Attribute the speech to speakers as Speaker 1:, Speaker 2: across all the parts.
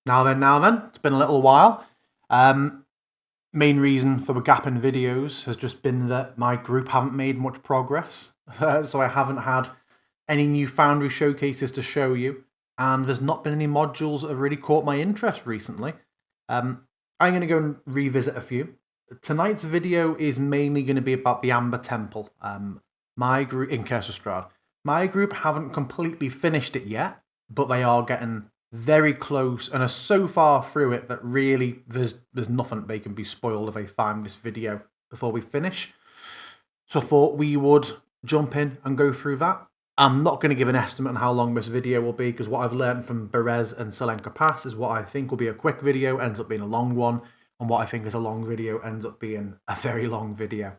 Speaker 1: Now then, it's been a little while. Main reason for the gap in videos has just been that my group haven't made much progress. So I haven't had any new Foundry showcases to show you, and there's not been any modules that have really caught my interest recently. I'm going to go and revisit a few. Tonight's video is mainly going to be about the Amber Temple. My group in Curse of Strahd. My group haven't completely finished it yet, but they are getting very close and are so far through it that really there's nothing they can be spoiled if they find this video before we finish. So I thought we would jump in and go through that. I'm not going to give an estimate on how long this video will be, because what I've learned from Berez and Selenka Pass is what I think will be a quick video ends up being a long one, and what I think is a long video ends up being a very long video.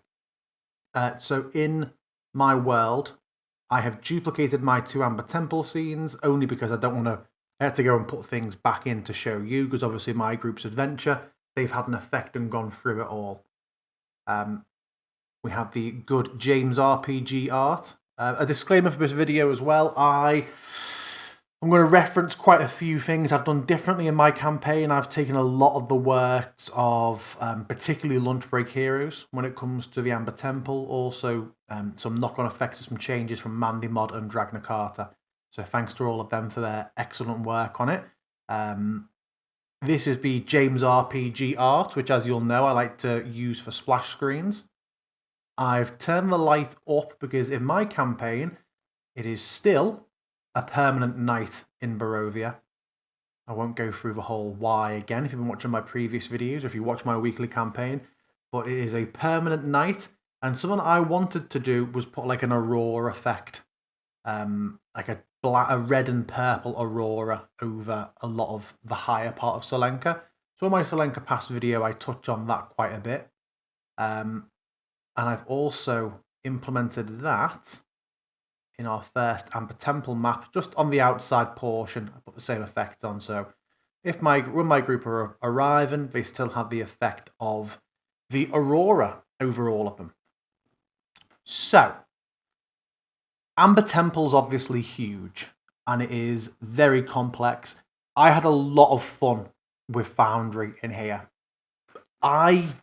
Speaker 1: So in my world, I have duplicated my 2 Amber Temple scenes, only because I don't want to. I had to go and put things back in to show you, because obviously my group's adventure, they've had an effect and gone through it all. We have the good James RPG art. A disclaimer for this video as well. I'm going to reference quite a few things I've done differently in my campaign. I've taken a lot of the works of particularly Lunch Break Heroes when it comes to the Amber Temple. Also, some knock-on effects and some changes from Mandy Mod and Dragna Carter. So thanks to all of them for their excellent work on it. This is the James RPG art, which, as you'll know, I like to use for splash screens. I've turned the light up because in my campaign, it is still a permanent night in Barovia. I won't go through the whole why again if you've been watching my previous videos or if you watch my weekly campaign, but it is a permanent night, and something I wanted to do was put like an aurora effect, like a red and purple aurora over a lot of the higher part of Selenka. So in my Selenka Pass video, I touch on that quite a bit. And I've also implemented that in our first Amber Temple map, just on the outside portion. I put the same effect on, so when my group are arriving, they still have the effect of the aurora over all of them. So, Amber Temple's obviously huge, and it is very complex. I had a lot of fun with Foundry in here. I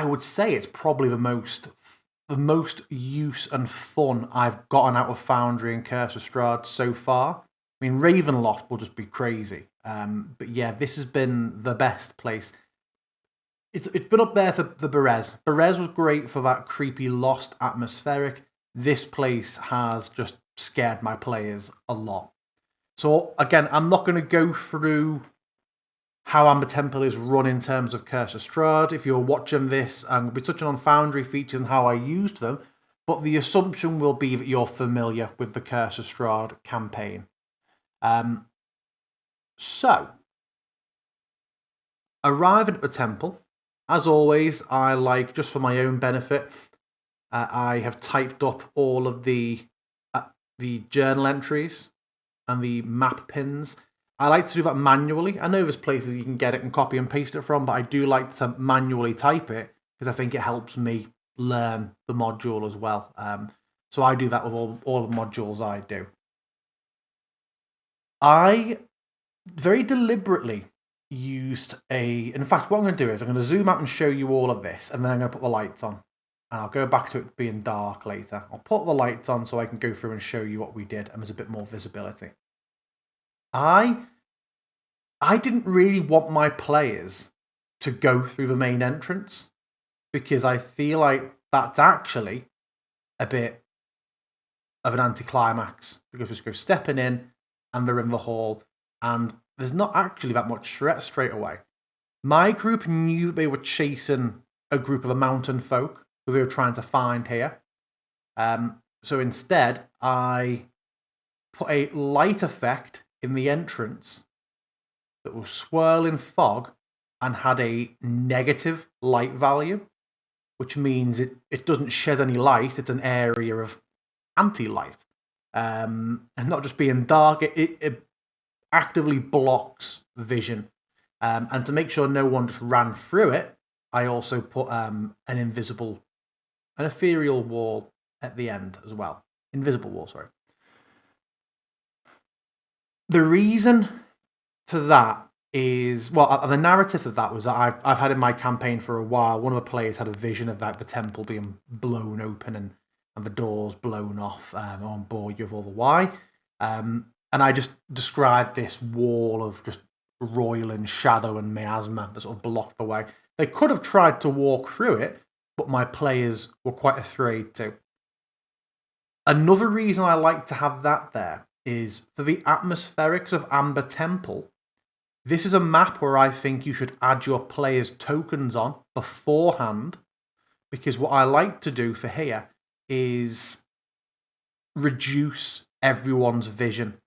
Speaker 1: would say it's probably the most use and fun I've gotten out of Foundry and Curse of Strahd so far. I mean, Ravenloft will just be crazy. But yeah, this has been the best place. It's been up there for the Berez. Berez was great for that creepy, lost atmospheric. This place has just scared my players a lot. So again, I'm not going to go through how Amber Temple is run in terms of Curse of Strahd. If you're watching this, I'm going to be touching on Foundry features and how I used them, but the assumption will be that you're familiar with the Curse of Strahd campaign. So, arriving at the temple, as always, I like, just for my own benefit, I have typed up all of the journal entries and the map pins. I like to do that manually. I know there's places you can get it and copy and paste it from, but I do like to manually type it because I think it helps me learn the module as well. So I do that with all the modules I do. I very deliberately used in fact, what I'm going to do is I'm going to zoom out and show you all of this, and then I'm going to put the lights on. And I'll go back to it being dark later. I'll put the lights on so I can go through and show you what we did, and there's a bit more visibility. I didn't really want my players to go through the main entrance, because I feel like that's actually a bit of an anticlimax, because we just go stepping in and they're in the hall and there's not actually that much threat straight away. My group knew they were chasing a group of mountain folk who they were trying to find here. So instead, I put a light effect in the entrance that was swirling fog and had a negative light value, which means it doesn't shed any light. It's an area of anti-light. And not just being dark, it actively blocks vision. And to make sure no one just ran through it, I also put an ethereal wall at the end as well. Invisible wall, sorry. The reason for that is, well, the narrative of that was that I've had in my campaign for a while. One of the players had a vision of like the temple being blown open and the doors blown off. I won't bore you with all the why. And I just described this wall of just roiling shadow and miasma that sort of blocked the way. They could have tried to walk through it, but my players were quite afraid to. Another reason I like to have that there is for the atmospherics of Amber Temple. This is a map where I think you should add your players' tokens on beforehand, because what I like to do for here is reduce everyone's vision.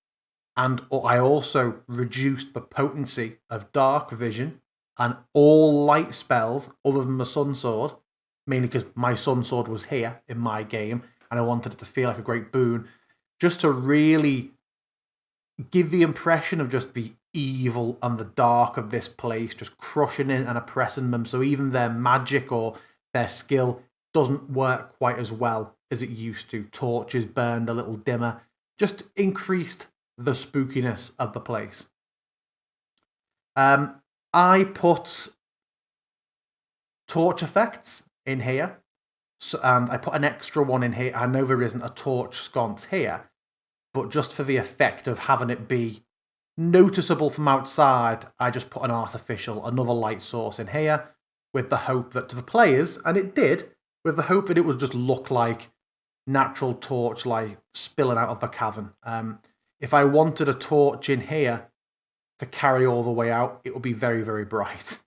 Speaker 1: And I also reduced the potency of dark vision and all light spells other than the Sun Sword, mainly because my Sun Sword was here in my game and I wanted it to feel like a great boon, just to really give the impression of just the evil and the dark of this place, just crushing in and oppressing them, so even their magic or their skill doesn't work quite as well as it used to. Torches burned a little dimmer, just increased the spookiness of the place. I put torch effects in here, and I put an extra one in here. I know there isn't a torch sconce here, but just for the effect of having it be noticeable from outside, I just put an artificial, another light source in here, with the hope that to the players, and it did, with the hope that it would just look like natural torchlight spilling out of the cavern. If I wanted a torch in here to carry all the way out, it would be very, very bright.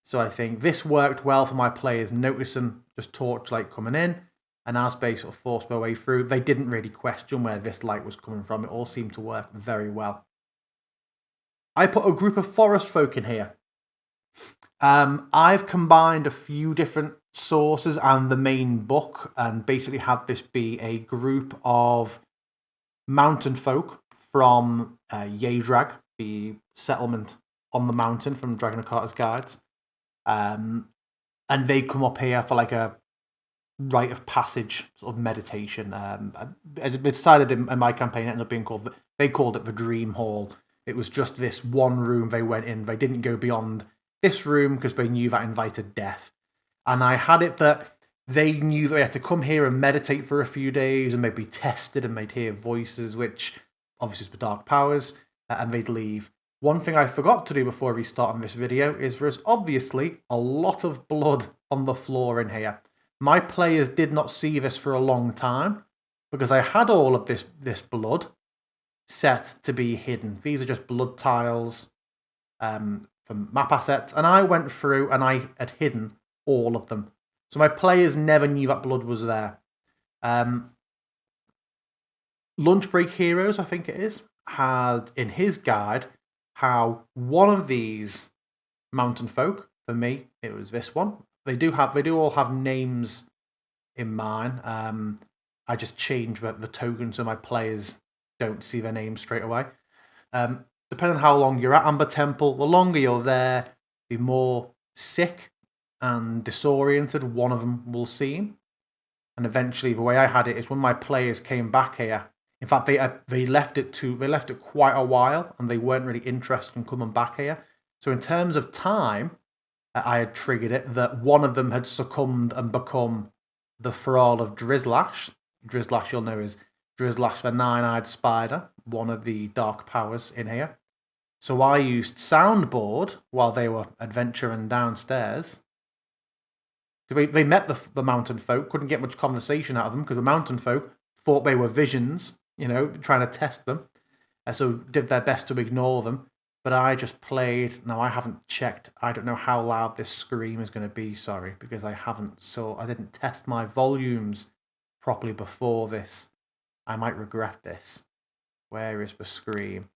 Speaker 1: So I think this worked well for my players, noticing just torchlight coming in, and as they sort of forced their way through, they didn't really question where this light was coming from. It all seemed to work very well. I put a group of forest folk in here. I've combined a few different sources and the main book, and basically had this be a group of mountain folk from Yedrag, the settlement on the mountain from Dragon of Carter's Guides. And they come up here for like a rite of passage sort of meditation. As it decided in my campaign, it ended up being called, they called it the Dream Hall. It was just this one room they went in. They didn't go beyond this room because they knew that invited death. And I had it that they knew they had to come here and meditate for a few days and maybe tested, and they'd hear voices, which obviously is the dark powers, and they'd leave. One thing I forgot to do before we start on this video is there's obviously a lot of blood on the floor in here. My players did not see this for a long time because I had all of this blood set to be hidden. These are just blood tiles from map assets, and I went through and I had hidden all of them. So my players never knew that blood was there. Lunch Break Heroes, I think it is, had in his guide how one of these mountain folk, for me, it was this one. They do all have names in mine. I just change the token so my players don't see their names straight away. Depending on how long you're at Amber Temple, the longer you're there, the more sick and disoriented one of them will seem. And eventually, the way I had it is when my players came back here. In fact, they left it quite a while, and they weren't really interested in coming back here. So in terms of time, I had triggered it that one of them had succumbed and become the thrall of Drizzlash. Drizzlash, you'll know, is Drizzlash the Nine-Eyed Spider, one of the dark powers in here. So I used soundboard while they were adventuring downstairs. They met the mountain folk, couldn't get much conversation out of them because the mountain folk thought they were visions, trying to test them. So did their best to ignore them. But I just played. Now, I haven't checked. I don't know how loud this scream is going to be, sorry, because I didn't test my volumes properly before this. I might regret this. Where is the scream?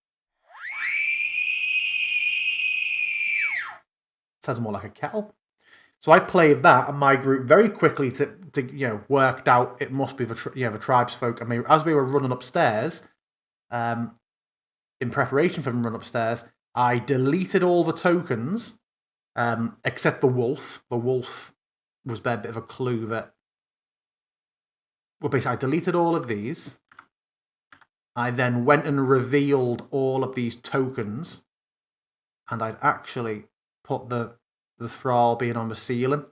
Speaker 1: It sounds more like a kettle. So I played that, and my group very quickly worked out it must be the tribes folk. I mean, as we were running upstairs, in preparation for them running upstairs, I deleted all the tokens, except the wolf. The wolf was a bit of a clue that. Well, basically, I deleted all of these. I then went and revealed all of these tokens and I'd actually put the thrall being on the ceiling.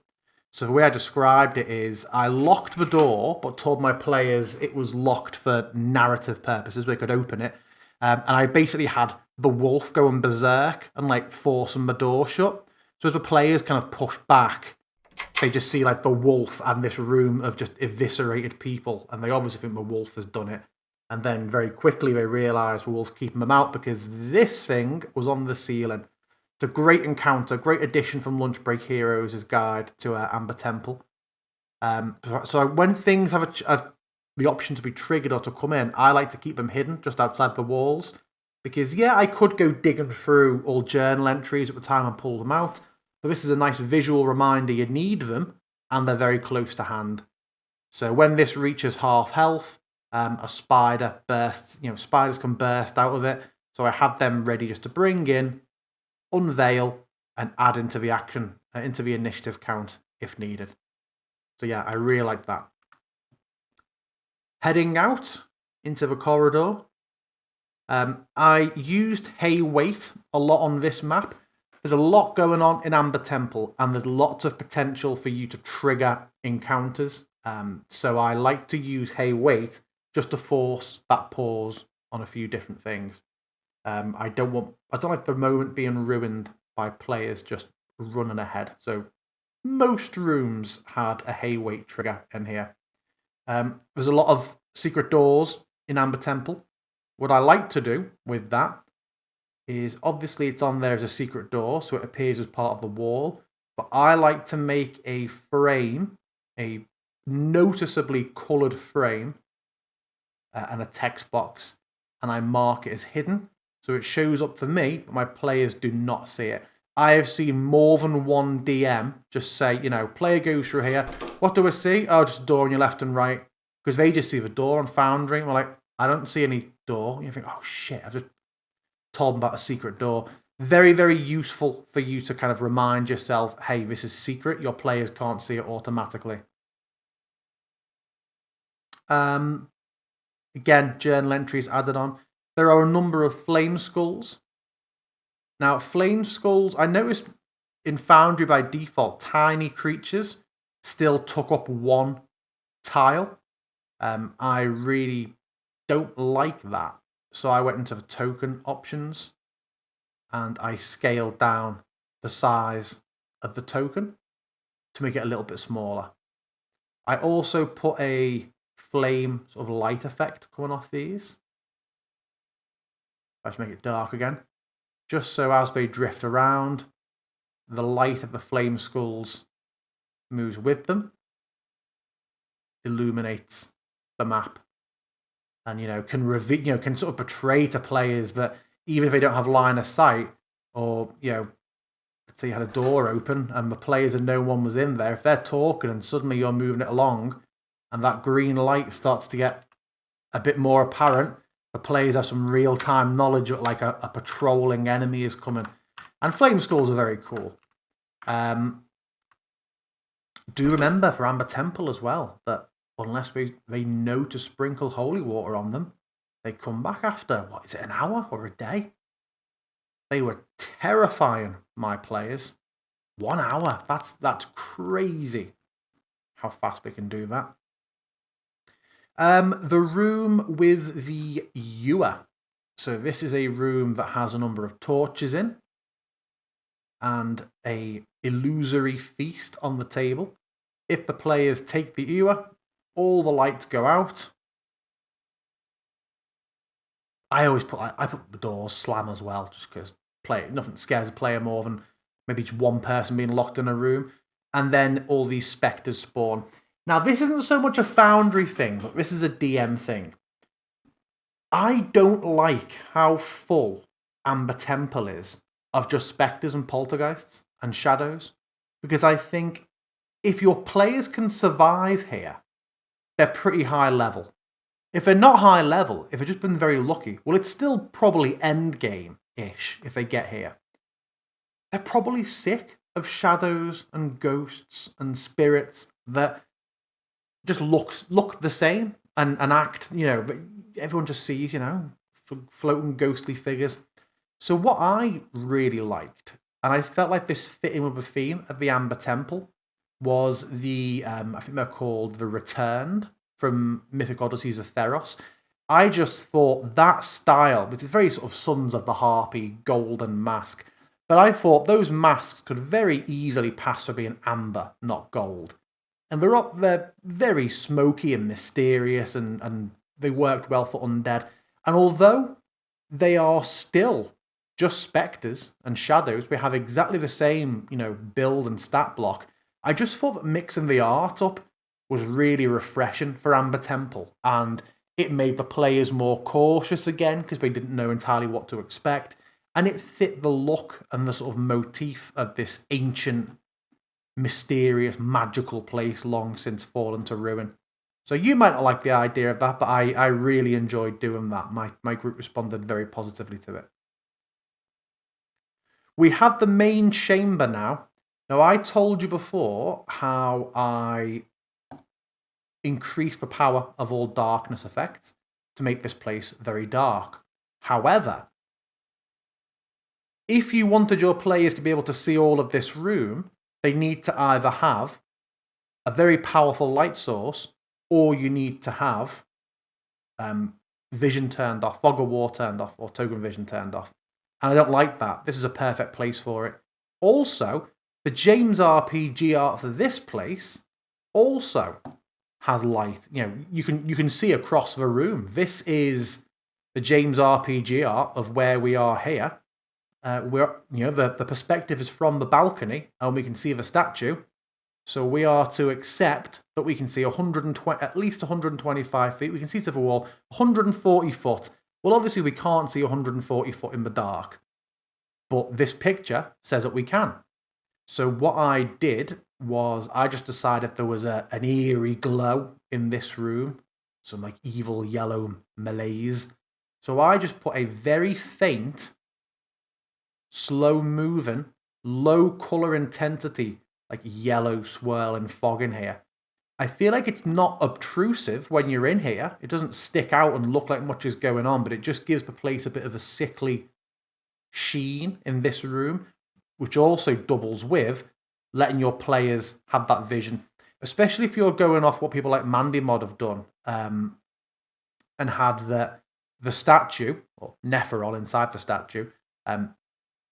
Speaker 1: So the way I described it is I locked the door, but told my players it was locked for narrative purposes. They could open it. And I basically had the wolf going berserk and like forcing the door shut. So as the players kind of push back, they just see like the wolf and this room of just eviscerated people. And they obviously think the wolf has done it. And then very quickly they realise the wolf's keeping them out because this thing was on the ceiling. It's a great encounter, great addition from Lunch Break Heroes' guide to Amber Temple. So when things have the option to be triggered or to come in, I like to keep them hidden just outside the walls. Because, yeah, I could go digging through all journal entries at the time and pull them out. But this is a nice visual reminder you need them, and they're very close to hand. So when this reaches half health, a spider bursts. Spiders can burst out of it. So I have them ready just to bring in, unveil, and add into the action, into the initiative count if needed. So yeah, I really like that. Heading out into the corridor. I used Hay Wait a lot on this map. There's a lot going on in Amber Temple, and there's lots of potential for you to trigger encounters. So I like to use Hay Wait just to force that pause on a few different things. I don't like the moment being ruined by players just running ahead. So most rooms had a Hay Wait trigger in here. There's a lot of secret doors in Amber Temple. What I like to do with that is obviously it's on there as a secret door, so it appears as part of the wall. But I like to make a frame, a noticeably coloured frame, and a text box, and I mark it as hidden. So it shows up for me, but my players do not see it. I have seen more than one DM just say, player goes through here. What do I see? Oh, just a door on your left and right. Because they just see the door on Foundry. We're like, I don't see any door. You think, oh shit, I've just told them about a secret door. Very, very useful for you to kind of remind yourself, hey, this is secret. Your players can't see it automatically. Again, journal entries added on. There are a number of flame skulls. Now, flame skulls, I noticed in Foundry by default, tiny creatures still took up one tile. I really don't like that. So I went into the token options and I scaled down the size of the token to make it a little bit smaller. I also put a flame sort of light effect coming off these. Let's make it dark again. Just so as they drift around, the light of the flame skulls moves with them, illuminates the map, and can reveal, can sort of portray to players that even if they don't have line of sight, or let's say you had a door open and the players and no one was in there, if they're talking and suddenly you're moving it along, and that green light starts to get a bit more apparent, the players have some real-time knowledge that like a patrolling enemy is coming. And flame skulls are very cool. Do remember for Amber Temple as well that unless they know to sprinkle holy water on them, they come back after, what is it, an hour or a day? They were terrifying, my players. 1 hour, that's crazy how fast we can do that. The room with the ewer. So this is a room that has a number of torches in and a illusory feast on the table. If the players take the ewer, all the lights go out. I put the doors slam as well, just because nothing scares a player more than maybe just one person being locked in a room. And then all these spectres spawn. Now, this isn't so much a Foundry thing, but this is a DM thing. I don't like how full Amber Temple is of just spectres and poltergeists and shadows, because I think if your players can survive here, they're pretty high level. If they're not high level, if they've just been very lucky, well, it's still probably end game-ish if they get here. They're probably sick of shadows and ghosts and spirits that just look the same and act, but everyone just sees, floating ghostly figures. So what I really liked, and I felt like this fit in with the theme of the Amber Temple, was the, I think they're called the Returned from Mythic Odysseys of Theros. I just thought that style, which is very sort of Sons of the Harpy, golden mask, but I thought those masks could very easily pass for being amber, not gold. And they're very smoky and mysterious, and they worked well for undead. And although they are still just spectres and shadows, we have exactly the same, build and stat block. I just thought that mixing the art up was really refreshing for Amber Temple, and it made the players more cautious again because they didn't know entirely what to expect, and it fit the look and the sort of motif of this ancient, mysterious, magical place long since fallen to ruin. So you might not like the idea of that, but I really enjoyed doing that. My group responded very positively to it. We have the main chamber now. Now, I told you before how I increased the power of all darkness effects to make this place very dark. However, if you wanted your players to be able to see all of this room, they need to either have a very powerful light source, or you need to have vision turned off, fog of war turned off, or token vision turned off. And I don't like that. This is a perfect place for it. Also, the James RPG art for this place also has light. You can see across the room. This is the James RPG art of where we are here. The perspective is from the balcony, and we can see the statue. So we are to accept that we can see at least 125 feet. We can see to the wall 140 foot. Well, obviously we can't see 140 foot in the dark, but this picture says that we can. So what I did was I just decided there was an eerie glow in this room, some like evil yellow malaise. So I just put a very faint, slow moving, low color intensity, like yellow swirling fog in here. I feel like it's not obtrusive when you're in here. It doesn't stick out and look like much is going on, but it just gives the place a bit of a sickly sheen in this room, which also doubles with letting your players have that vision, especially if you're going off what people like Mandymod have done, and had the statue, or Neferol inside the statue,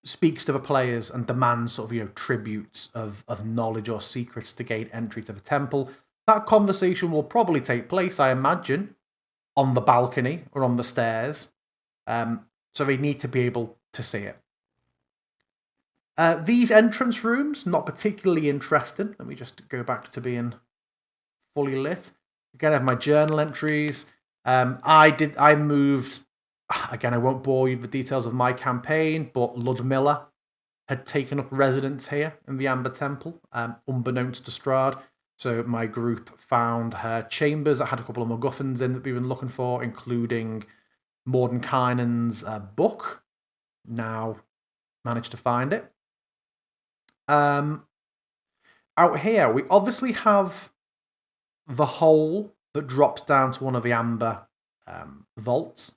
Speaker 1: speaks to the players and demands sort of tributes of knowledge or secrets to gain entry to the temple. That conversation will probably take place, I imagine, on the balcony or on the stairs. So they need to be able to see it. These entrance rooms, not particularly interesting. Let me just go back to being fully lit. Again, I have my journal entries. I moved, again, I won't bore you with the details of my campaign, but Ludmilla had taken up residence here in the Amber Temple, unbeknownst to Strahd. So my group found her chambers that had a couple of MacGuffins in that we've been looking for, including Mordenkainen's book. Now managed to find it. Out here, we obviously have the hole that drops down to one of the amber vaults.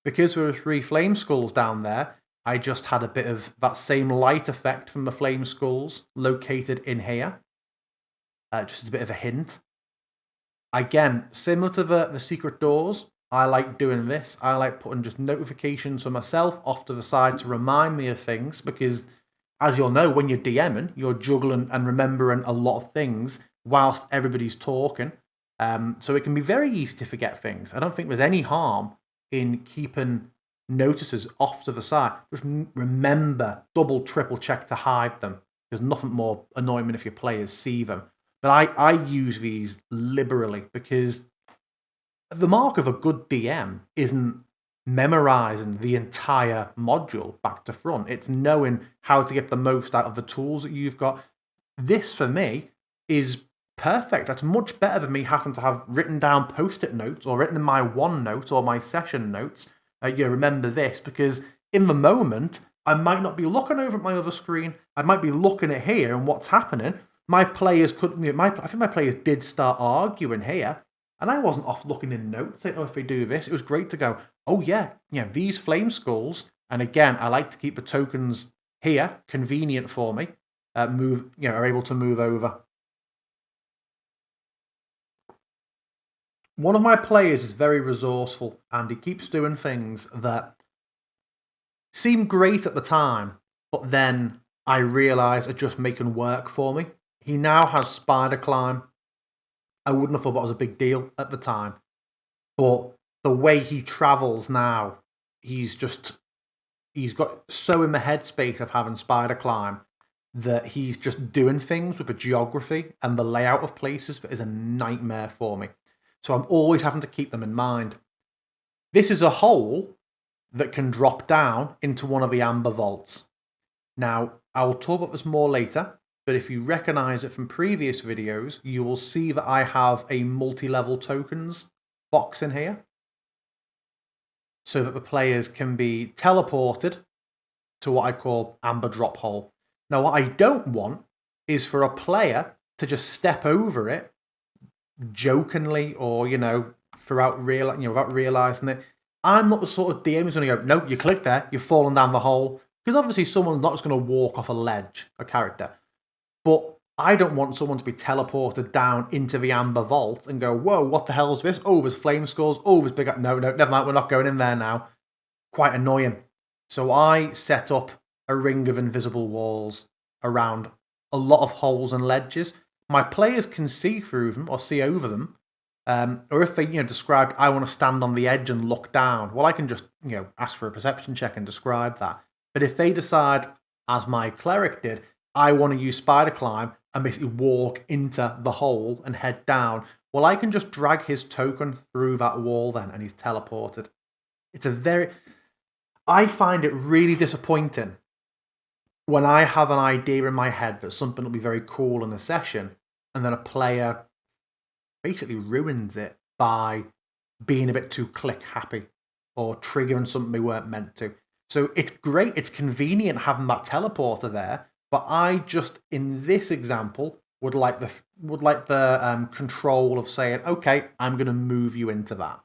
Speaker 1: Because there were 3 flame skulls down there, I just had a bit of that same light effect from the flame skulls located in here. Just as a bit of a hint. Again, similar to the secret doors, I like doing this. I like putting just notifications for myself off to the side to remind me of things, because as you'll know, when you're DMing, you're juggling and remembering a lot of things whilst everybody's talking. So it can be very easy to forget things. I don't think there's any harm in keeping notices off to the side. Just remember, double, triple check to hide them. There's nothing more annoying than if your players see them. But I use these liberally, because the mark of a good DM isn't memorizing the entire module back to front. It's knowing how to get the most out of the tools that you've got. This, for me, is perfect. That's much better than me having to have written down post-it notes or written in my OneNote or my session notes. Remember this, because in the moment, I might not be looking over at my other screen. I might be looking at here and what's happening. My players I think my players did start arguing here, and I wasn't off looking in notes saying, oh, if they do this, it was great to go, oh yeah, these flame skulls And again, I like to keep the tokens here, convenient for me, are able to move over. One of my players is very resourceful, and he keeps doing things that seem great at the time, but then I realise are just making work for me. He now has spider climb. I wouldn't have thought that was a big deal at the time, but the way he travels now, he's got so in the headspace of having spider climb that he's just doing things with the geography and the layout of places that is a nightmare for me. So I'm always having to keep them in mind. This is a hole that can drop down into one of the amber vaults. Now, I'll talk about this more later, but if you recognise it from previous videos, you will see that I have a multi-level tokens box in here, so that the players can be teleported to what I call amber drop hole. Now, what I don't want is for a player to just step over it jokingly or, without realising it. I'm not the sort of DM who's going to go, no, you click there, you've fallen down the hole. Because obviously someone's not just going to walk off a ledge, a character. But I don't want someone to be teleported down into the amber vault and go, whoa, what the hell is this? Oh, there's flame skulls. Oh, there's big... No, never mind, we're not going in there now. Quite annoying. So I set up a ring of invisible walls around a lot of holes and ledges. My players can see through them or see over them. Or if they, describe, I want to stand on the edge and look down, well, I can just, ask for a perception check and describe that. But if they decide, as my cleric did, I want to use spider climb and basically walk into the hole and head down, well, I can just drag his token through that wall then and he's teleported. I find it really disappointing when I have an idea in my head that something will be very cool in a session, and then a player basically ruins it by being a bit too click happy or triggering something they weren't meant to. So it's great, it's convenient having that teleporter there, but I just, in this example, would like the control of saying, okay, I'm going to move you into that.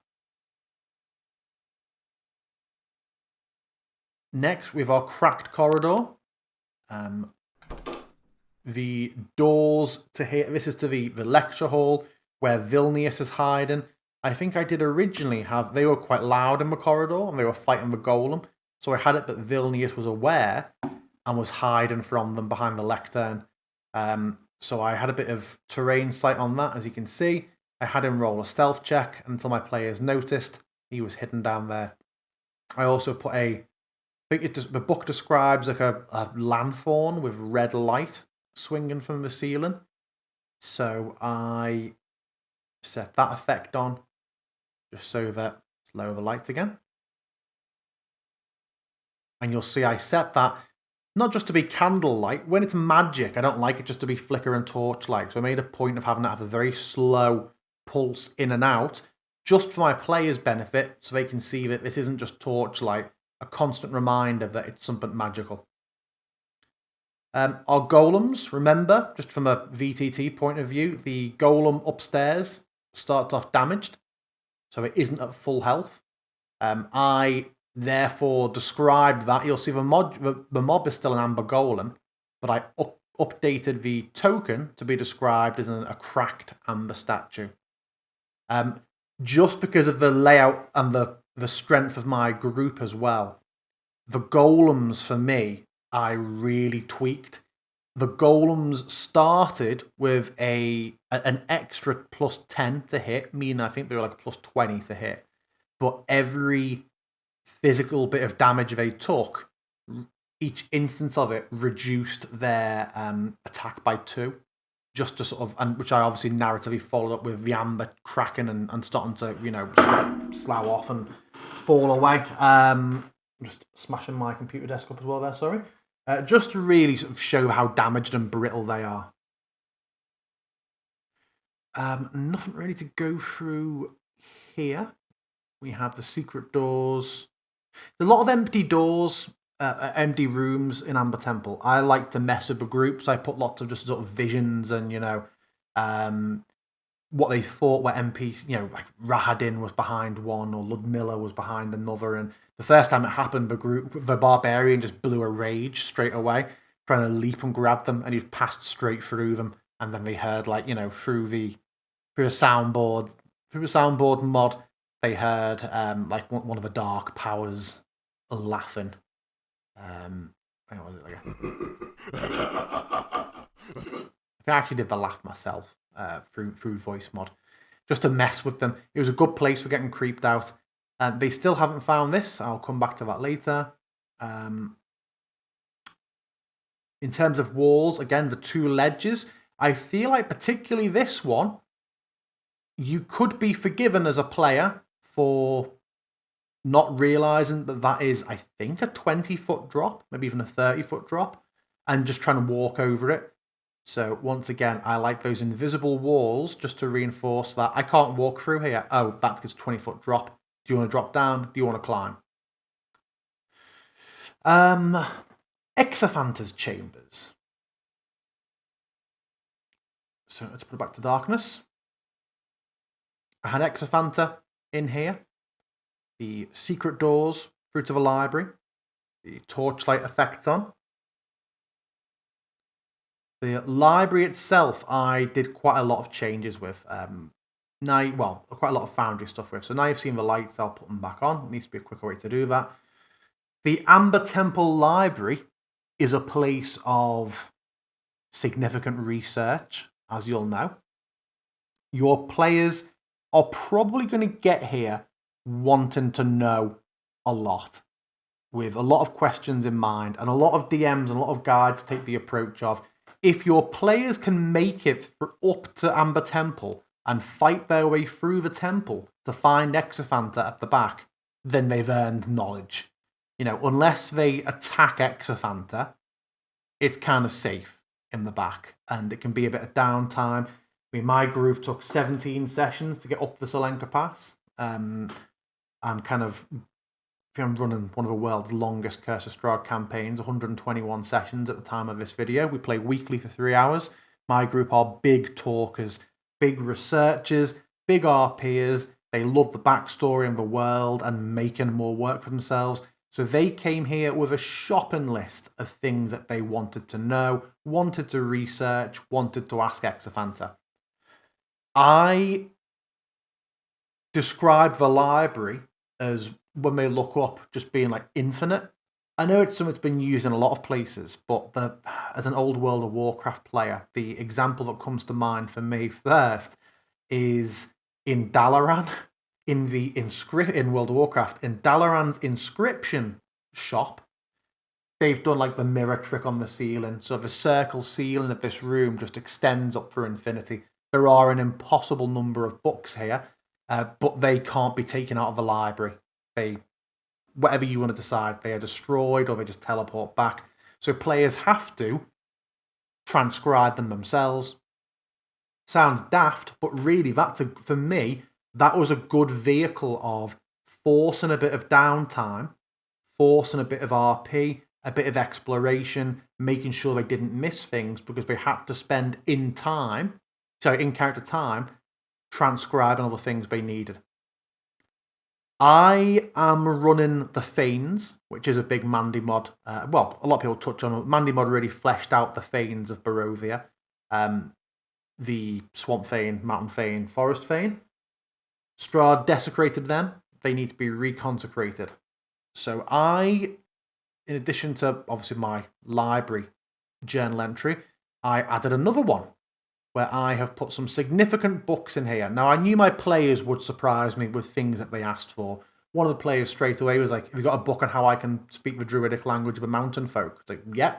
Speaker 1: Next, we have our cracked corridor. The doors to here, this is to the lecture hall where Vilnius is hiding. I think I did originally they were quite loud in the corridor and they were fighting the golem. So I had it that Vilnius was aware and was hiding from them behind the lectern. So I had a bit of terrain sight on that, as you can see. I had him roll a stealth check until my players noticed he was hidden down there. I also put the book describes like a lanthorn with red light swinging from the ceiling. So I set that effect on just so that it's lower the light again. And you'll see I set that not just to be candlelight. When it's magic, I don't like it just to be flicker and torchlight. So I made a point of having it have a very slow pulse in and out, just for my players' benefit, so they can see that this isn't just torchlight, a constant reminder that it's something magical. Our golems, remember, just from a VTT point of view, the golem upstairs starts off damaged, so it isn't at full health. I therefore described that. You'll see the mob is still an amber golem, but I updated the token to be described as a cracked amber statue. Just because of the layout and the strength of my group as well. The golems, for me, I really tweaked. The golems started with an extra plus 10 to hit, meaning I think they were like a plus 20 to hit. But every physical bit of damage they took, each instance of it reduced their attack by 2. Just to sort of, and which I obviously narratively followed up with the amber cracking and starting to, slough off and fall away. Just smashing my computer desk up as well there, sorry. Just to really sort of show how damaged and brittle they are. Nothing really to go through here. We have the secret doors. There's a lot of empty doors, empty rooms in Amber Temple. I like to mess with the groups. I put lots of just sort of visions and, what they thought were NPCs, like Rahadin was behind one or Ludmilla was behind another. And the first time it happened, the barbarian just blew a rage straight away, trying to leap and grab them, and he passed straight through them. And then they heard, like, through the soundboard mod, they heard like one of the dark powers laughing. Hang on, was it I actually did the laugh myself through voice mod, just to mess with them. It was a good place for getting creeped out. They still haven't found this. I'll come back to that later. In terms of walls, again, the two ledges, I feel like particularly this one, you could be forgiven as a player for not realizing that is, I think, a 20-foot drop, maybe even a 30-foot drop, and just trying to walk over it. So once again, I like those invisible walls just to reinforce that I can't walk through here. Oh, that's a 20-foot drop. Do you want to drop down? Do you want to climb? Exophanta's chambers. So let's put it back to darkness. I had Exophanta in here. The secret doors through to the library. The torchlight effects on. The library itself, I did quite a lot of changes with. Quite a lot of Foundry stuff with. So now you've seen the lights, I'll put them back on. It needs to be a quicker way to do that. The Amber Temple Library is a place of significant research, as you'll know. Your players are probably going to get here wanting to know a lot, with a lot of questions in mind, and a lot of DMs and a lot of guides take the approach of, if your players can make it up to Amber Temple and fight their way through the temple to find Exophanta at the back, then they've earned knowledge. Unless they attack Exophanta, it's kind of safe in the back, and it can be a bit of downtime. My group took 17 sessions to get up the Solenka Pass. I'm running one of the world's longest Curse of Strahd campaigns, 121 sessions at the time of this video. We play weekly for 3 hours. My group are big talkers, big researchers, big RPers. They love the backstory and the world and making more work for themselves. So they came here with a shopping list of things that they wanted to know, wanted to research, wanted to ask Exophanta. I described the library as, when they look up, just being like infinite. I know it's something that's been used in a lot of places, but as an old World of Warcraft player, the example that comes to mind for me first is in Dalaran, in World of Warcraft, in Dalaran's inscription shop. They've done like the mirror trick on the ceiling, so the circle ceiling of this room just extends up for infinity. There are an impossible number of books here, but they can't be taken out of the library. Whatever you want to decide, they are destroyed or they just teleport back. So players have to transcribe them themselves. Sounds daft, but really, for me, that was a good vehicle of forcing a bit of downtime, forcing a bit of RP, a bit of exploration, making sure they didn't miss things because they had to spend in character time, transcribing all the things they needed. I am running the Fanes, which is a big Mandy mod. A lot of people touch on it. Mandy mod really fleshed out the Fanes of Barovia. The Swamp Fane, Mountain Fane, Forest Fane. Strahd desecrated them. They need to be reconsecrated. So in addition to obviously my library journal entry, I added another one where I have put some significant books in here. Now, I knew my players would surprise me with things that they asked for. One of the players straight away was like, have you got a book on how I can speak the Druidic language of the mountain folk? It's like, yeah.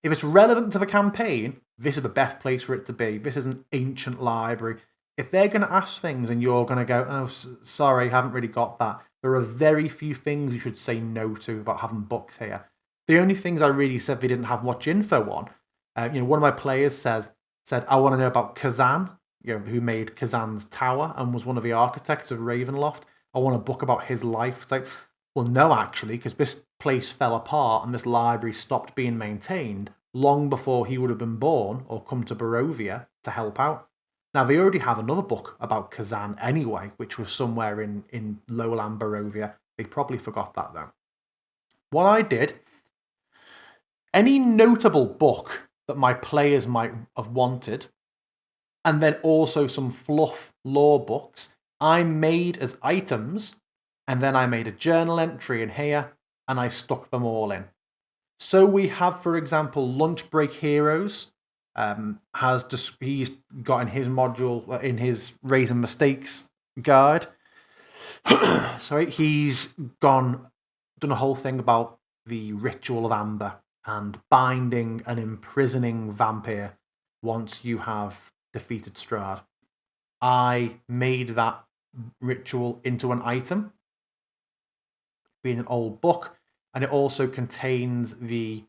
Speaker 1: If it's relevant to the campaign, this is the best place for it to be. This is an ancient library. If they're going to ask things and you're going to go, oh, sorry, haven't really got that, there are very few things you should say no to about having books here. The only things I really said they didn't have much info on, one of my players said, I want to know about Kazan, who made Kazan's tower and was one of the architects of Ravenloft. I want a book about his life. It's like, well, no, actually, because this place fell apart and this library stopped being maintained long before he would have been born or come to Barovia to help out. Now, they already have another book about Kazan anyway, which was somewhere in lowland Barovia. They probably forgot that, though. What I did, any notable book that my players might have wanted, and then also some fluff lore books, I made as items, and then I made a journal entry in here, and I stuck them all in. So we have, for example, Lunch Break Heroes. He's got in his module, in his Raising Mistakes guide. Sorry, he's done a whole thing about the ritual of amber and binding and imprisoning vampire once you have defeated Strahd. I made that ritual into an item, being an old book, and it also contains the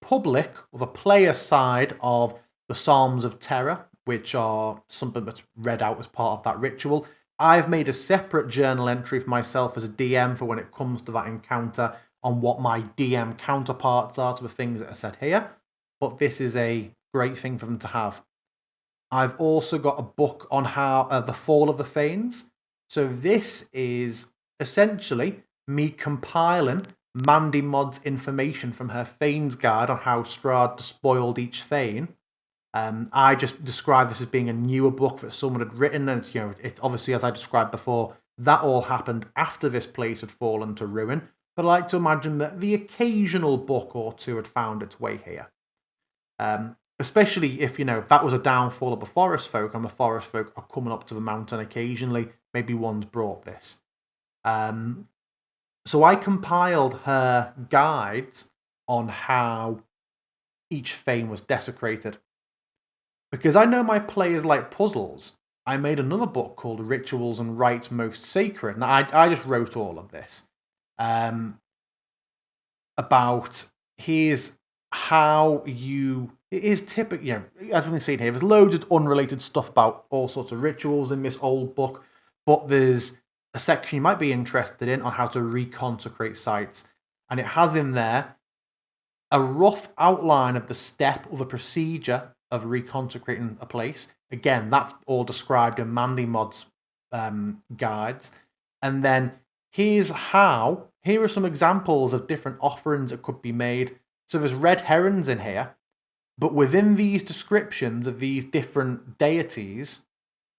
Speaker 1: public or the player side of the Psalms of Terror, which are something that's read out as part of that ritual. I've made a separate journal entry for myself as a DM for when it comes to that encounter on what my DM counterparts are to the things that are said here, but this is a great thing for them to have. I've also got a book on how the fall of the Fanes. So this is essentially me compiling Mandy Mod's information from her Fane's guide on how Strahd despoiled each Fane. I just described this as being a newer book that someone had written, and it's obviously, as I described before, that all happened after this place had fallen to ruin. But I like to imagine that the occasional book or two had found its way here. Especially if, that was a downfall of the forest folk, and the forest folk are coming up to the mountain occasionally. Maybe one's brought this. So I compiled her guides on how each Fane was desecrated. Because I know my players like puzzles, I made another book called Rituals and Rites Most Sacred. And I just wrote all of this. About here's how you... It is typically, as we can see here, there's loads of unrelated stuff about all sorts of rituals in this old book. But there's a section you might be interested in on how to reconsecrate sites. And it has in there a rough outline of the step or the procedure of reconsecrating a place. Again, that's all described in Mandy Mod's guides. And then here are some examples of different offerings that could be made. So there's red herons in here, but within these descriptions of these different deities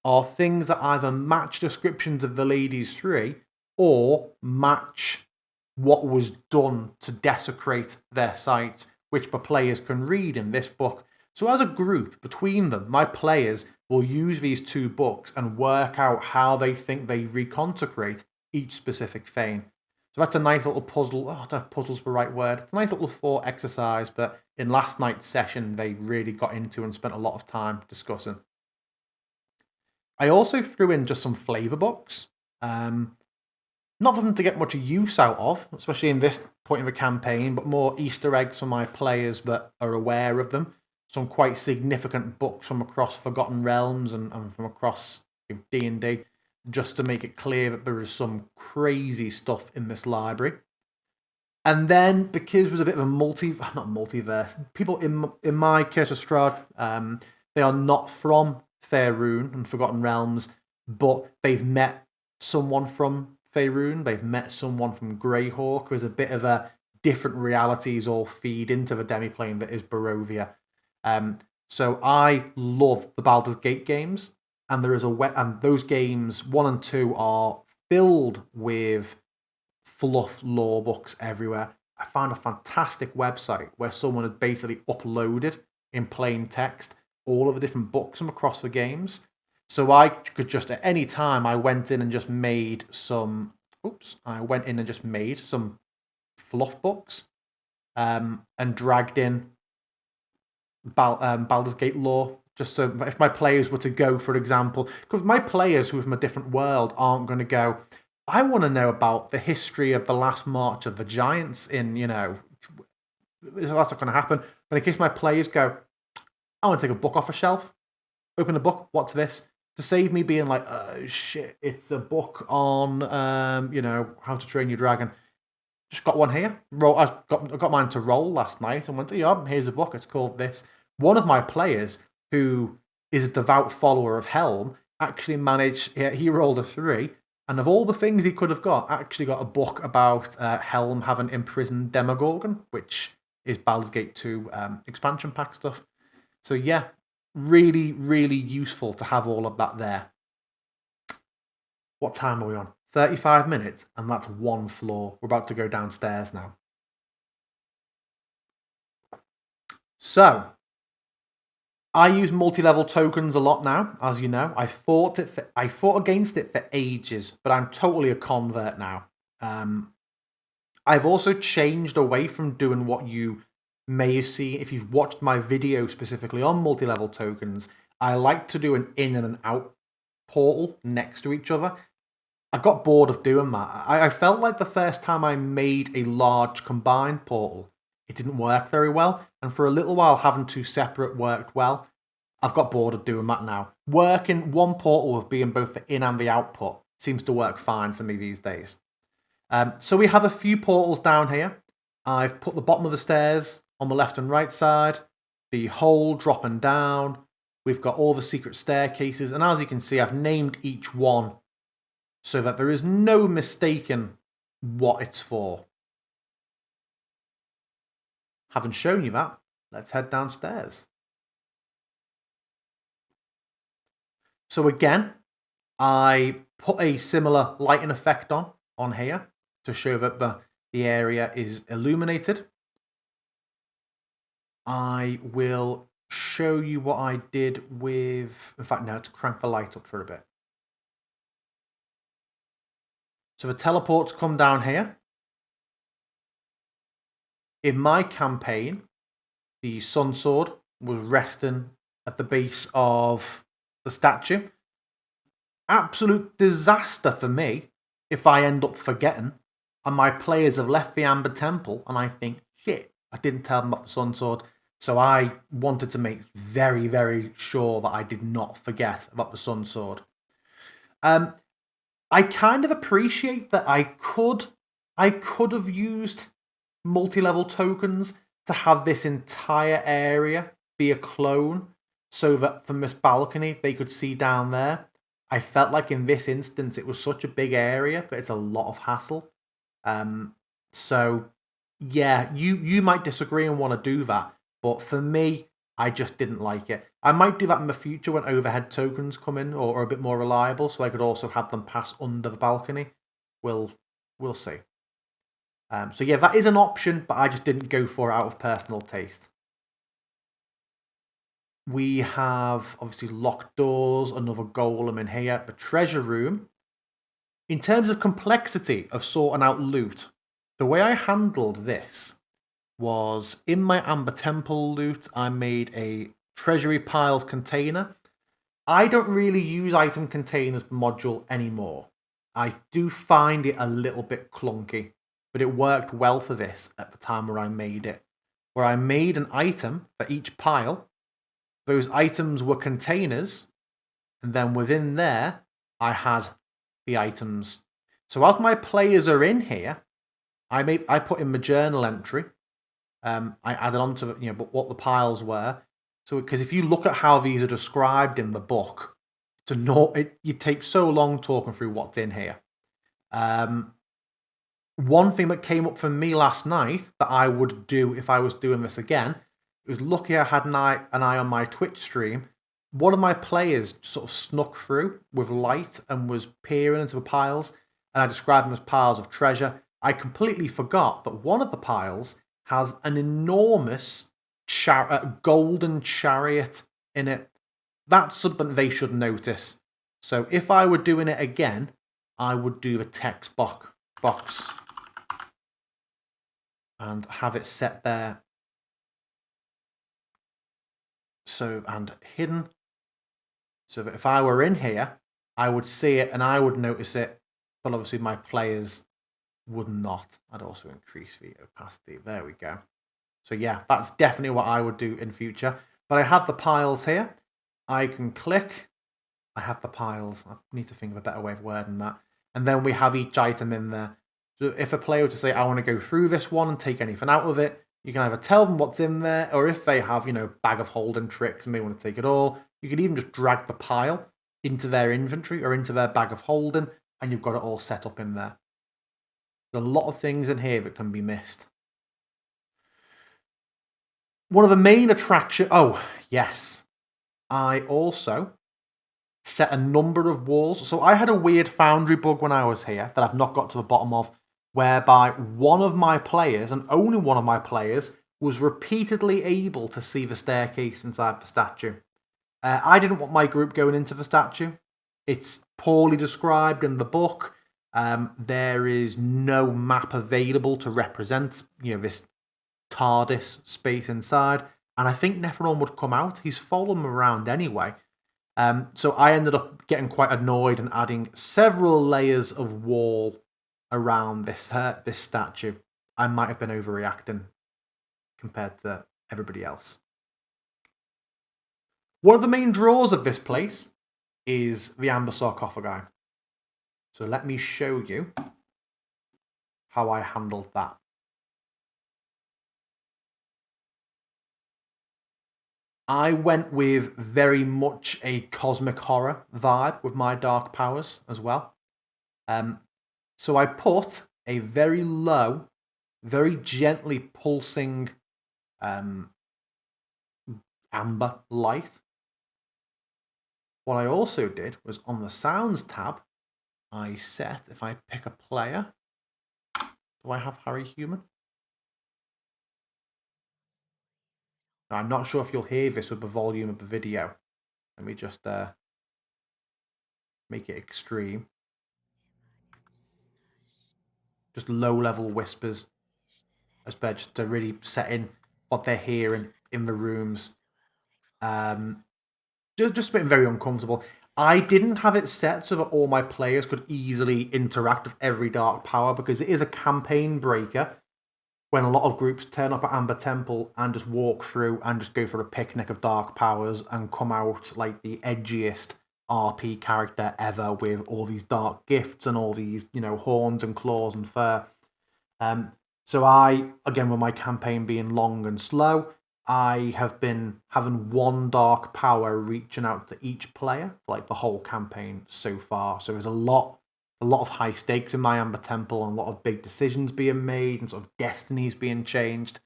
Speaker 1: are things that either match descriptions of the Ladies 3 or match what was done to desecrate their sites, which the players can read in this book. So as a group, between them, my players will use these two books and work out how they think they reconsecrate each specific Fane. So that's a nice little puzzle. I don't know if puzzle's the right word. It's a nice little thought exercise, but in last night's session, they really got into and spent a lot of time discussing. I also threw in just some flavour books. Not for them to get much use out of, especially in this point of the campaign, but more Easter eggs for my players that are aware of them. Some quite significant books from across Forgotten Realms and from across D&D, just to make it clear that there is some crazy stuff in this library. And then, because there's a bit of a not multiverse, people in my Curse of Strahd, they are not from Faerun and Forgotten Realms, but they've met someone from Faerun, they've met someone from Greyhawk. There's a bit of a different realities all feed into the demiplane that is Barovia. So I love the Baldur's Gate games, and there is and those games 1 and 2 are filled with fluff lore books everywhere. I found a fantastic website where someone had basically uploaded in plain text all of the different books from across the games. So I could just, at any time, I went in and just made some... fluff books and dragged in Baldur's Gate lore, just so if my players were to go, for example... Because my players who are from a different world aren't going to go, I want to know about the history of the last march of the giants in, that's not going to happen. But in case my players go, I want to take a book off a shelf, open a book, what's this? To save me being like, oh shit, it's a book on, how to train your dragon. Just got one here. I got mine to roll last night and went, here's a book, it's called this. One of my players who is a devout follower of Helm, actually managed, he rolled a 3, and of all the things he could have got, actually got a book about Helm having imprisoned Demogorgon, which is Baldur's Gate 2 expansion pack stuff. So yeah, really, really useful to have all of that there. What time are we on? 35 minutes, and that's one floor. We're about to go downstairs now. So, I use multi-level tokens a lot now, as you know. I fought against it for ages, but I'm totally a convert now. I've also changed away from doing what you may have seen if you've watched my video specifically on multi-level tokens. I like to do an in and an out portal next to each other. I got bored of doing that. I felt like the first time I made a large combined portal, it didn't work very well. And for a little while, having two separate worked well. I've got bored of doing that now. Working one portal with being both the in and the output seems to work fine for me these days. So we have a few portals down here. I've put the bottom of the stairs on the left and right side, the hole dropping down. We've got all the secret staircases. And as you can see, I've named each one so that there is no mistaking what it's for. Having shown you that, let's head downstairs. So again, I put a similar lighting effect on here to show that the area is illuminated. I will show you what I did with... In fact, no, let's crank the light up for a bit. So the teleports come down here. In my campaign, the Sun Sword was resting at the base of the statue. Absolute disaster for me if I end up forgetting and my players have left the Amber Temple and I think, shit, I didn't tell them about the Sun Sword. So I wanted to make very, very sure that I did not forget about the Sun Sword. I kind of appreciate that I could have used multi-level tokens to have this entire area be a clone so that from this balcony they could see down there. I felt like in this instance it was such a big area that it's a lot of hassle. So yeah, you might disagree and want to do that, but for me, I just didn't like it. I might do that in the future when overhead tokens come in or are a bit more reliable, so I could also have them pass under the balcony. We'll see. So yeah, that is an option, but I just didn't go for it out of personal taste. We have obviously locked doors, another golem in here, the treasure room. In terms of complexity of sorting out loot, the way I handled this was in my Amber Temple loot, I made a treasury piles container. I don't really use item containers module anymore. I do find it a little bit clunky, but it worked well for this at the time where I made it. Where I made an item for each pile. Those items were containers, and then within there, I had the items. So as my players are in here, I put in my journal entry. I added on to what the piles were. So because if you look at how these are described in the book, you take so long talking through what's in here. One thing that came up for me last night that I would do if I was doing this again, it was lucky I had an eye on my Twitch stream. One of my players sort of snuck through with light and was peering into the piles, and I described them as piles of treasure. I completely forgot that one of the piles has an enormous golden chariot in it. That's something they should notice. So if I were doing it again, I would do the text box and have it set there. So, and hidden. So that if I were in here, I would see it and I would notice it, but obviously my players would not. I'd also increase the opacity. There we go. So yeah, that's definitely what I would do in future. But I have the piles here. I can click. I have the piles. I need to think of a better way of wording that. And then we have each item in there. So if a player were to say, I want to go through this one and take anything out of it, you can either tell them what's in there, or if they have, bag of holding tricks and they want to take it all, You could even just drag the pile into their inventory or into their bag of holding, and you've got it all set up in there. There's a lot of things in here that can be missed. One of the main attractions... Oh, yes. I also set a number of walls. So I had a weird Foundry bug when I was here that I've not got to the bottom of, whereby one of my players, and only one of my players, was repeatedly able to see the staircase inside the statue. I didn't want my group going into the statue. It's poorly described in the book. There is no map available to represent, this TARDIS space inside. And I think Neferon would come out. He's following them around anyway. So I ended up getting quite annoyed and adding several layers of wall around this statue. I might have been overreacting compared to everybody else. One of the main draws of this place is the amber sarcophagi. So let me show you how I handled that. I went with very much a cosmic horror vibe with my dark powers as well. So I put a very low, very gently pulsing amber light. What I also did was on the sounds tab, I set, if I pick a player, do I have Harry Human? Now, I'm not sure if you'll hear this with the volume of the video. Let me just make it extreme. Just low-level whispers, just to really set in what they're hearing in the rooms. Just being very uncomfortable. I didn't have it set so that all my players could easily interact with every dark power, because it is a campaign breaker when a lot of groups turn up at Amber Temple and just walk through and just go for a picnic of dark powers and come out like the edgiest RP character ever with all these dark gifts and all these, horns and claws and fur. So I, again, with my campaign being long and slow, I have been having one dark power reaching out to each player for like the whole campaign so far. So there's a lot of high stakes in my Amber Temple and a lot of big decisions being made and sort of destinies being changed.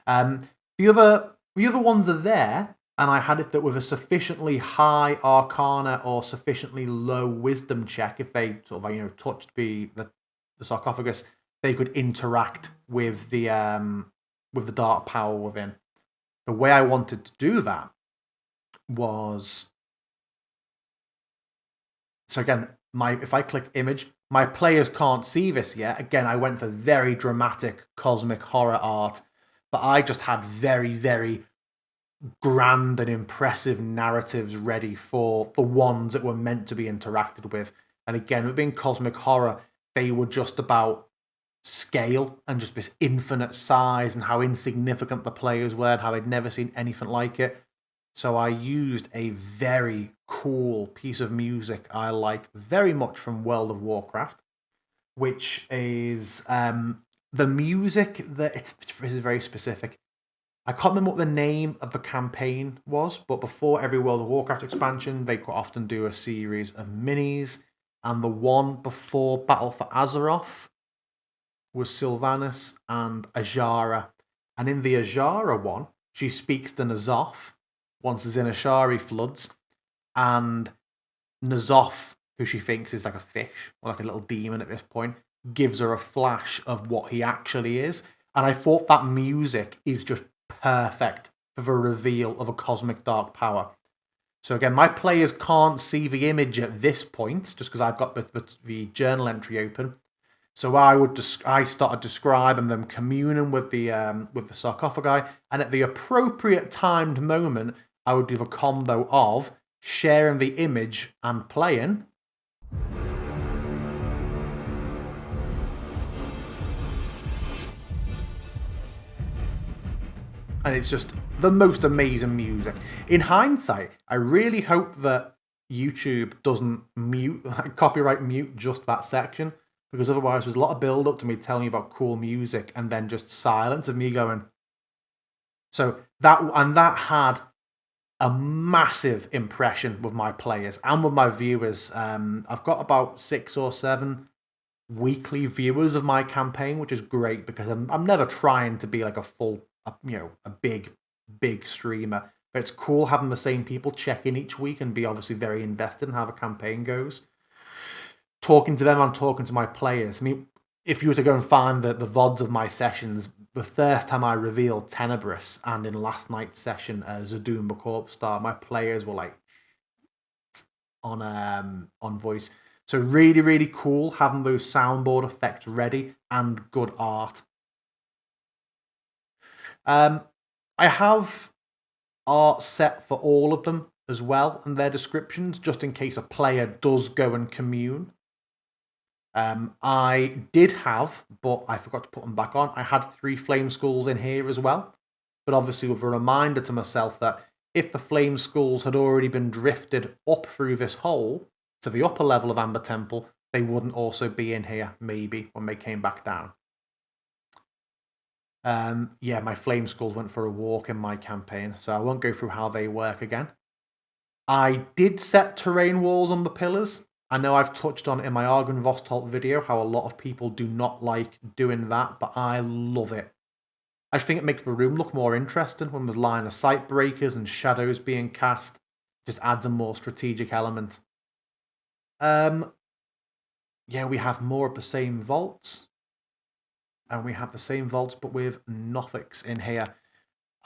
Speaker 1: The other ones are there, and I had it that with a sufficiently high Arcana or sufficiently low Wisdom check, if they sort of touched the sarcophagus, they could interact with the dark power within. The way I wanted to do that was, so again, if I click image, my players can't see this yet. Again, I went for very dramatic cosmic horror art, but I just had very, very grand and impressive narratives ready for the ones that were meant to be interacted with. And again, with being cosmic horror, they were just about scale and just this infinite size and how insignificant the players were and how I'd never seen anything like it. So I used a very cool piece of music I like very much from World of Warcraft, which is the music that this is very specific. I can't remember what the name of the campaign was, but before every World of Warcraft expansion, they quite often do a series of minis, and the one before Battle for Azeroth was Sylvanas and Ajara. And in the Ajara one, she speaks to N'Zoth once the Zinashari floods, and N'Zoth, who she thinks is like a fish or like a little demon at this point, gives her a flash of what he actually is. And I thought that music is just perfect for the reveal of a cosmic dark power. So again, my players can't see the image at this point, just because I've got the journal entry open. So I started describing them communing with the sarcophagi, and at the appropriate timed moment, I would do the combo of sharing the image and playing. And it's just the most amazing music. In hindsight, I really hope that YouTube doesn't copyright mute just that section, because otherwise there's a lot of build up to me telling you about cool music and then just silence of me going. So that had a massive impression with my players and with my viewers. I've got about 6 or 7 weekly viewers of my campaign, which is great because I'm never trying to be like a full, a big streamer. But it's cool having the same people check in each week and be obviously very invested in how the campaign goes. Talking to them and talking to my players. I mean, if you were to go and find the VODs of my sessions, the first time I revealed Tenebrous and in last night's session Zadoom the Corpse Star, my players were like on voice. So really, really cool having those soundboard effects ready and good art. I have art set for all of them as well and their descriptions, just in case a player does go and commune. I did have, but I forgot to put them back on. I had 3 flame skulls in here as well, but obviously with a reminder to myself that if the flame skulls had already been drifted up through this hole to the upper level of Amber Temple, they wouldn't also be in here, maybe, when they came back down. Yeah, my flame skulls went for a walk in my campaign, so I won't go through how they work again. I did set terrain walls on the pillars. I know I've touched on it in my Argon Vostholt video how a lot of people do not like doing that, but I love it. I just think it makes the room look more interesting when there's line of sight breakers and shadows being cast. Just adds a more strategic element. Yeah, we have more of the same vaults. And we have the same vaults, but with Norfolks in here.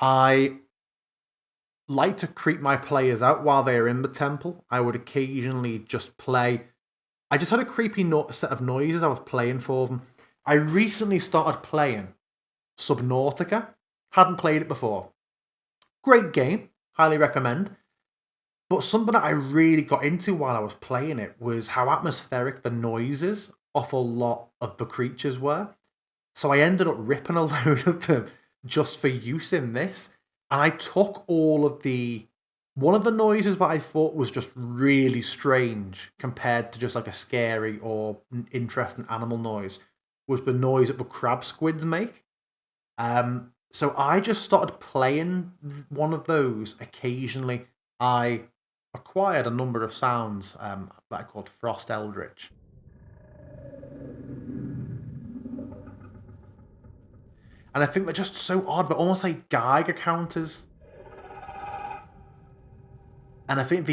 Speaker 1: I like to creep my players out while they're in the temple. I would occasionally just play. I just had a creepy set of noises I was playing for them. I recently started playing Subnautica. Hadn't played it before. Great game. Highly recommend. But something that I really got into while I was playing it was how atmospheric the noises of a lot of the creatures were. So I ended up ripping a load of them just for use in this. And I took all of one of the noises that I thought was just really strange compared to just like a scary or interesting animal noise was the noise that the crab squids make. So I just started playing one of those occasionally. I acquired a number of sounds that I called Frost Eldritch. And I think they're just so odd, but almost like Geiger counters. And I think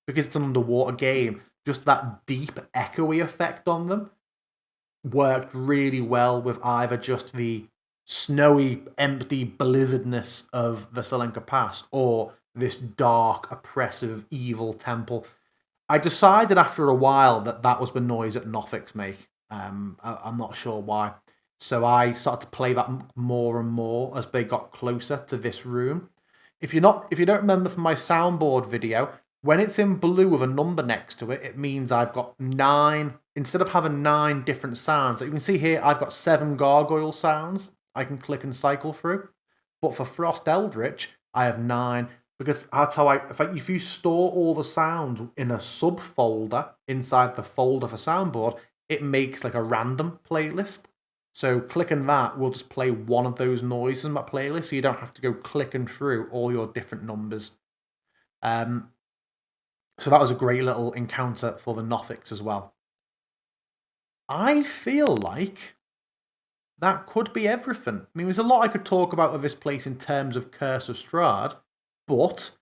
Speaker 1: because it's an underwater game, just that deep echoey effect on them worked really well with either just the snowy, empty blizzardness of Vaselenka Pass or this dark, oppressive, evil temple. I decided after a while that was the noise that Norfolks make. I'm not sure why. So I started to play that more and more as they got closer to this room. If you don't remember from my soundboard video, when it's in blue with a number next to it, it means I've got 9. Instead of having 9 different sounds, like you can see here, I've got 7 gargoyle sounds I can click and cycle through. But for Frost Eldritch, I have 9 because that's how if you store all the sounds in a subfolder inside the folder for soundboard, it makes like a random playlist. So clicking that will just play one of those noises in that playlist, so you don't have to go clicking through all your different numbers. So that was a great little encounter for the Norfolks as well. I feel like that could be everything. I mean, there's a lot I could talk about with this place in terms of Curse of Strahd, but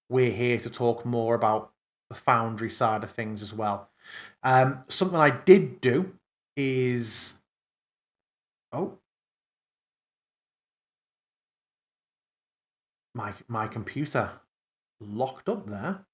Speaker 1: we're here to talk more about the Foundry side of things as well. Something I did do is... Oh. My computer locked up there.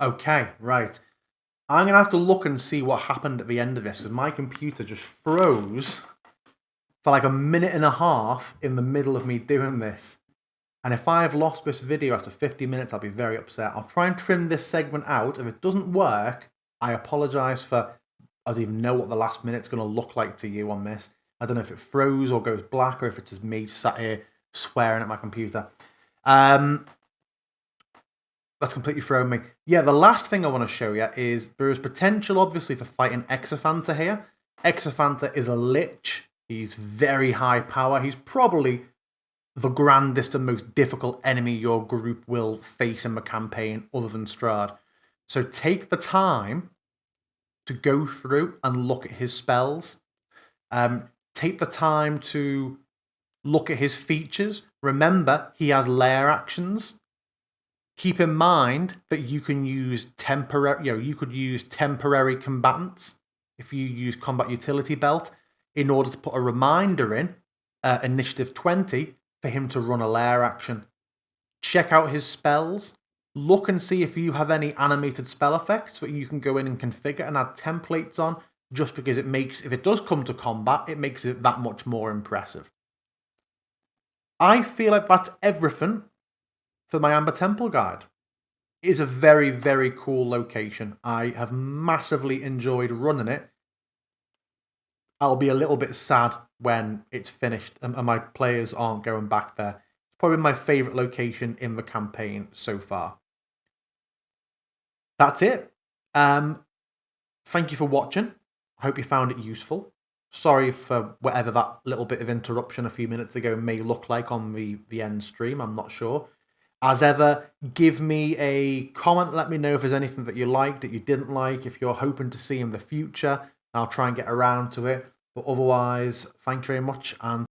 Speaker 1: Okay, right. I'm going to have to look and see what happened at the end of this, because my computer just froze for like a minute and a half in the middle of me doing this. And if I've lost this video after 50 minutes, I'll be very upset. I'll try and trim this segment out. If it doesn't work, I apologise for... I don't even know what the last minute's going to look like to you on this. I don't know if it froze or goes black, or if it's just me sat here swearing at my computer. That's completely thrown me. Yeah, the last thing I want to show you is there is potential, obviously, for fighting Exophanta here. Exophanta is a lich. He's very high power. He's probably the grandest and most difficult enemy your group will face in the campaign other than Strahd. So take the time to go through and look at his spells. Take the time to look at his features. Remember, he has lair actions. Keep in mind that you can use you could use temporary combatants if you use combat utility belt in order to put a reminder in initiative 20 for him to run a lair action. Check out his spells. Look and see if you have any animated spell effects that you can go in and configure and add templates on, just because it makes, if it does come to combat, it makes it that much more impressive. I feel like that's everything for my Amber Temple guide. It is a very, very cool location. I have massively enjoyed running it. I'll be a little bit sad when it's finished and my players aren't going back there. It's probably my favourite location in the campaign so far. That's it. Thank you for watching. I hope you found it useful. Sorry for whatever that little bit of interruption a few minutes ago may look like on the end stream. I'm not sure. As ever, give me a comment. Let me know if there's anything that you liked, that you didn't like, if you're hoping to see in the future. I'll try and get around to it. But otherwise, thank you very much, and